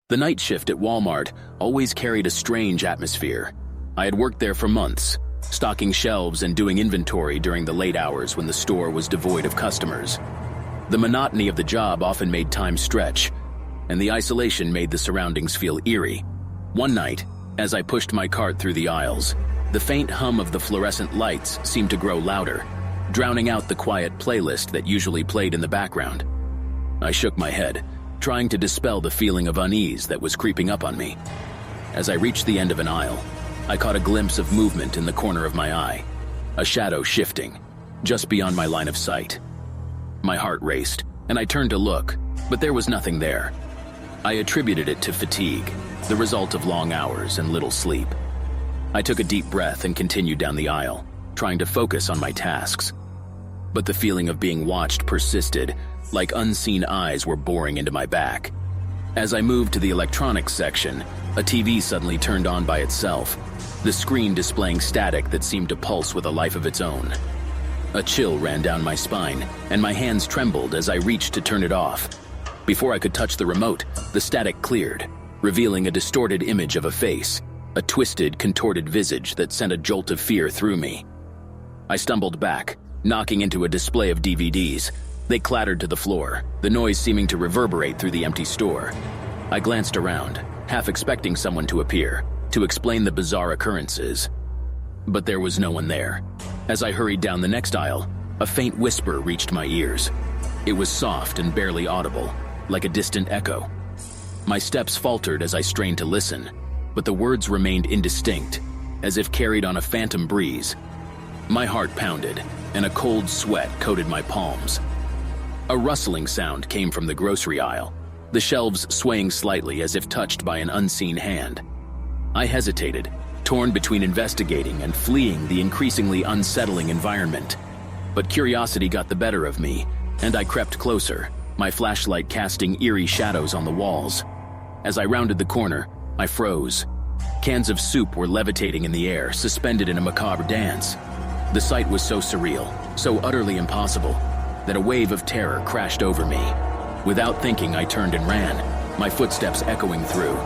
The night shift at Walmart always carried a strange atmosphere. I had worked there for months, stocking shelves and doing inventory during the late hours when the store was devoid of customers. The monotony of the job often made time stretch, and the isolation made the surroundings feel eerie. One night, as I pushed my cart through the aisles, the faint hum of the fluorescent lights seemed to grow louder, drowning out the quiet playlist that usually played in the background. I shook my head, trying to dispel the feeling of unease that was creeping up on me. As I reached the end of an aisle, I caught a glimpse of movement in the corner of my eye, a shadow shifting, just beyond my line of sight. My heart raced, and I turned to look, but there was nothing there. I attributed it to fatigue, the result of long hours and little sleep. I took a deep breath and continued down the aisle, trying to focus on my tasks. But the feeling of being watched persisted, like unseen eyes were boring into my back. As I moved to the electronics section, a TV suddenly turned on by itself, the screen displaying static that seemed to pulse with a life of its own. A chill ran down my spine, and my hands trembled as I reached to turn it off. Before I could touch the remote, the static cleared, revealing a distorted image of a face, a twisted, contorted visage that sent a jolt of fear through me. I stumbled back, knocking into a display of DVDs. They clattered to the floor, the noise seeming to reverberate through the empty store. I glanced around, half expecting someone to appear, to explain the bizarre occurrences. But there was no one there. As I hurried down the next aisle, a faint whisper reached my ears. It was soft and barely audible, like a distant echo. My steps faltered as I strained to listen, but the words remained indistinct, as if carried on a phantom breeze. My heart pounded, and a cold sweat coated my palms. A rustling sound came from the grocery aisle, the shelves swaying slightly as if touched by an unseen hand. I hesitated, torn between investigating and fleeing the increasingly unsettling environment. But curiosity got the better of me, and I crept closer, my flashlight casting eerie shadows on the walls. As I rounded the corner, I froze. Cans of soup were levitating in the air, suspended in a macabre dance. The sight was so surreal, so utterly impossible, that a wave of terror crashed over me. Without thinking, I turned and ran, my footsteps echoing through.